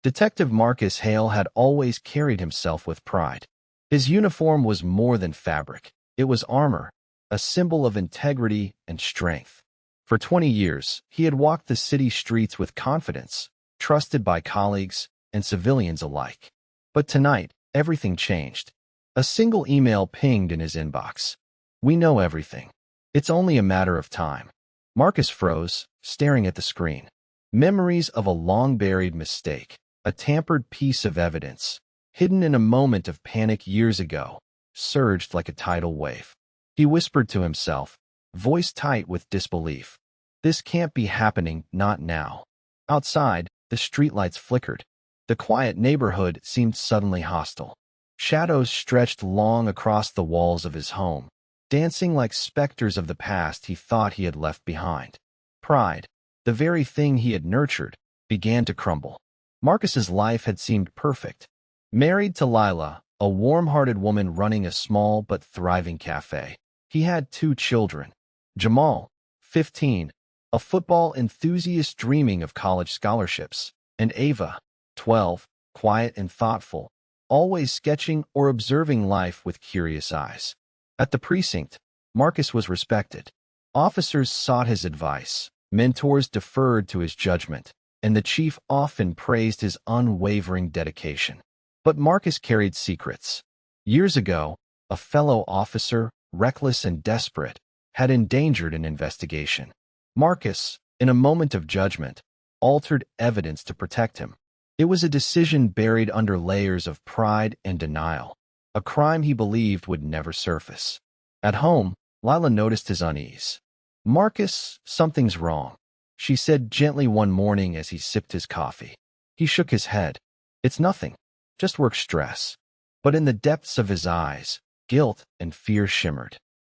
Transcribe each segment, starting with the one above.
Detective Marcus Hale had always carried himself with pride. His uniform was more than fabric. It was armor, a symbol of integrity and strength. For 20 years, he had walked the city streets with confidence, trusted by colleagues and civilians alike. But tonight, everything changed. A single email pinged in his inbox. "We know everything. It's only a matter of time." Marcus froze, staring at the screen. Memories of a long-buried mistake, a tampered piece of evidence, hidden in a moment of panic years ago, surged like a tidal wave. He whispered to himself, voice tight with disbelief. "This can't be happening, not now." Outside, the streetlights flickered. The quiet neighborhood seemed suddenly hostile. Shadows stretched long across the walls of his home, dancing like specters of the past he thought he had left behind. Pride, the very thing he had nurtured, began to crumble. Marcus's life had seemed perfect. Married to Lila, a warm-hearted woman running a small but thriving cafe. He had 2 children. Jamal, 15, a football enthusiast dreaming of college scholarships, and Ava, 12, quiet and thoughtful, always sketching or observing life with curious eyes. At the precinct, Marcus was respected. Officers sought his advice, mentors deferred to his judgment, and the chief often praised his unwavering dedication. But Marcus carried secrets. Years ago, a fellow officer, reckless and desperate, had endangered an investigation. Marcus, in a moment of judgment, altered evidence to protect him. It was a decision buried under layers of pride and denial, a crime he believed would never surface. At home, Lila noticed his unease. "Marcus, something's wrong," she said gently one morning as he sipped his coffee. He shook his head. "It's nothing, just work stress." But in the depths of his eyes, guilt and fear shimmered.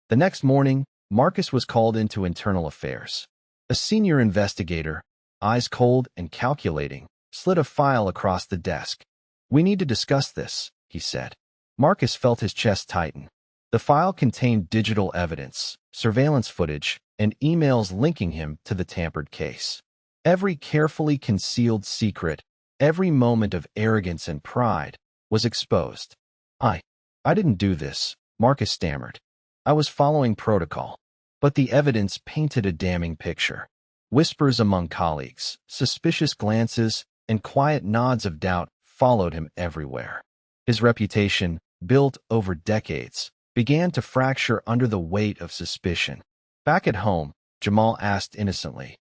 The next morning, Marcus was called into internal affairs. A senior investigator, eyes cold and calculating, slid a file across the desk. "We need to discuss this," he said. Marcus felt his chest tighten. The file contained digital evidence, surveillance footage, and emails linking him to the tampered case. Every carefully concealed secret, every moment of arrogance and pride, was exposed. I didn't do this," Marcus stammered. "I was following protocol." But the evidence painted a damning picture. Whispers among colleagues, suspicious glances, and quiet nods of doubt followed him everywhere. His reputation, built over decades, began to fracture under the weight of suspicion. Back at home, Jamal asked innocently,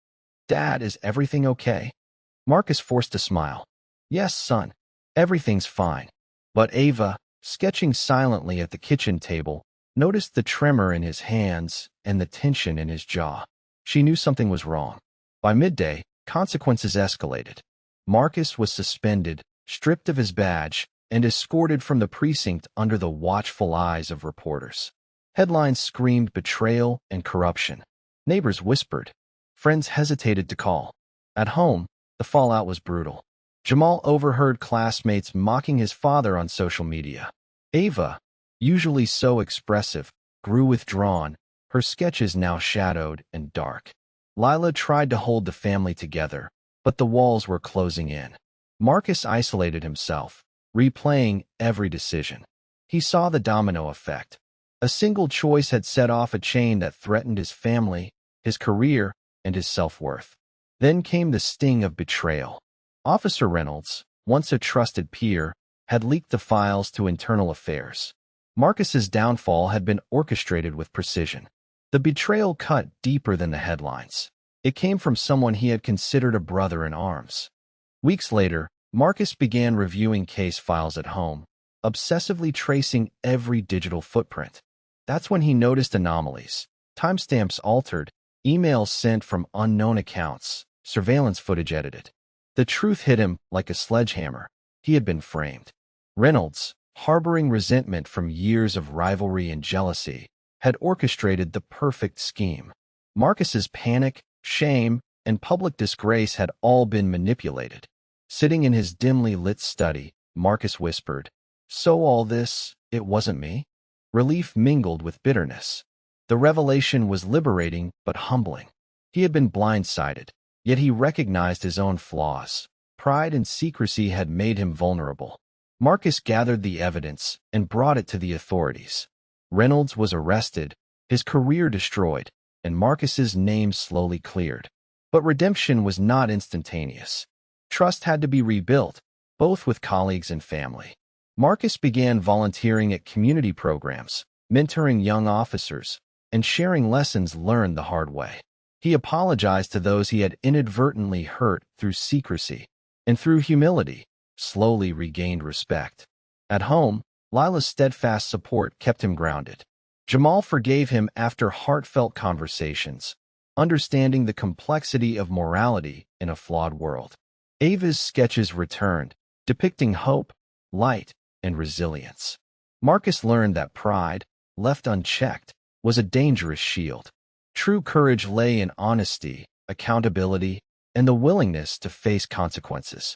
"Dad, is everything okay?" Marcus forced a smile. "Yes, son, everything's fine." But Ava, sketching silently at the kitchen table, noticed the tremor in his hands and the tension in his jaw. She knew something was wrong. By midday, consequences escalated. Marcus was suspended, stripped of his badge, and escorted from the precinct under the watchful eyes of reporters. Headlines screamed betrayal and corruption. Neighbors whispered. Friends hesitated to call. At home, the fallout was brutal. Jamal overheard classmates mocking his father on social media. Ava, usually so expressive, grew withdrawn, her sketches now shadowed and dark. Lila tried to hold the family together, but the walls were closing in. Marcus isolated himself, replaying every decision. He saw the domino effect. A single choice had set off a chain that threatened his family, his career, and his self-worth. Then came the sting of betrayal. Officer Reynolds, once a trusted peer, had leaked the files to internal affairs. Marcus's downfall had been orchestrated with precision. The betrayal cut deeper than the headlines. It came from someone he had considered a brother in arms. Weeks later, Marcus began reviewing case files at home, obsessively tracing every digital footprint. That's when he noticed anomalies. Timestamps altered, emails sent from unknown accounts, surveillance footage edited. The truth hit him like a sledgehammer. He had been framed. Reynolds, harboring resentment from years of rivalry and jealousy, had orchestrated the perfect scheme. Marcus's panic, shame, and public disgrace had all been manipulated. Sitting in his dimly lit study, Marcus whispered, "So all this, it wasn't me?" Relief mingled with bitterness. The revelation was liberating but humbling. He had been blindsided, yet he recognized his own flaws. Pride and secrecy had made him vulnerable. Marcus gathered the evidence and brought it to the authorities. Reynolds was arrested, his career destroyed, and Marcus's name slowly cleared. But redemption was not instantaneous. Trust had to be rebuilt, both with colleagues and family. Marcus began volunteering at community programs, mentoring young officers, and sharing lessons learned the hard way. He apologized to those he had inadvertently hurt through secrecy, and through humility, slowly regained respect. At home, Lila's steadfast support kept him grounded. Jamal forgave him after heartfelt conversations, understanding the complexity of morality in a flawed world. Ava's sketches returned, depicting hope, light, and resilience. Marcus learned that pride, left unchecked, was a dangerous shield. True courage lay in honesty, accountability, and the willingness to face consequences.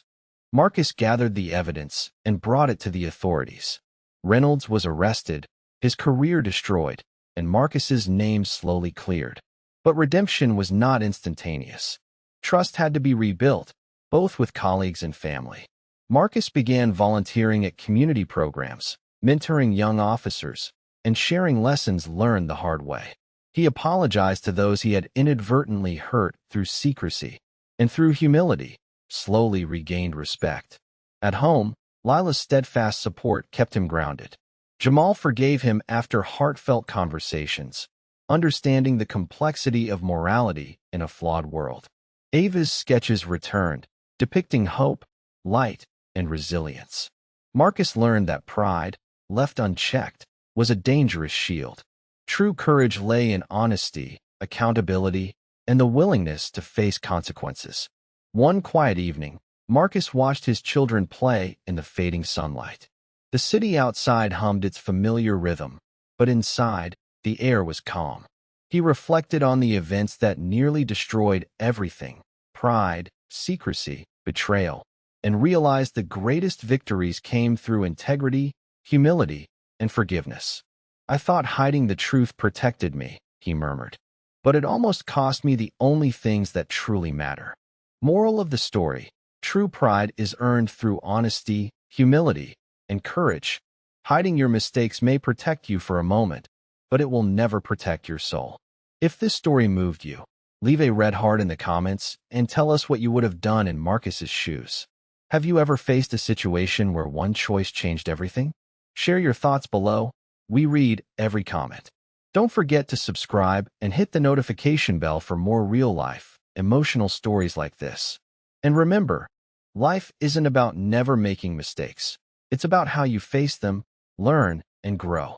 Marcus gathered the evidence and brought it to the authorities. Reynolds was arrested, his career destroyed, and Marcus's name slowly cleared. But redemption was not instantaneous. Trust had to be rebuilt, both with colleagues and family. Marcus began volunteering at community programs, mentoring young officers, and sharing lessons learned the hard way. He apologized to those he had inadvertently hurt through secrecy, and through humility, slowly regained respect. At home, Lila's steadfast support kept him grounded. Jamal forgave him after heartfelt conversations, understanding the complexity of morality in a flawed world. Ava's sketches returned, depicting hope, light, and resilience. Marcus learned that pride, left unchecked, was a dangerous shield. True courage lay in honesty, accountability, and the willingness to face consequences. One quiet evening, Marcus watched his children play in the fading sunlight. The city outside hummed its familiar rhythm, but inside, the air was calm. He reflected on the events that nearly destroyed everything: pride, secrecy, betrayal, and realized the greatest victories came through integrity, humility, and forgiveness. "I thought hiding the truth protected me," he murmured. "But it almost cost me the only things that truly matter." Moral of the story: true pride is earned through honesty, humility, and courage. Hiding your mistakes may protect you for a moment, but it will never protect your soul. If this story moved you, leave a red heart in the comments and tell us what you would have done in Marcus's shoes. Have you ever faced a situation where one choice changed everything? Share your thoughts below. We read every comment. Don't forget to subscribe and hit the notification bell for more real-life, emotional stories like this. And remember, life isn't about never making mistakes. It's about how you face them, learn, and grow.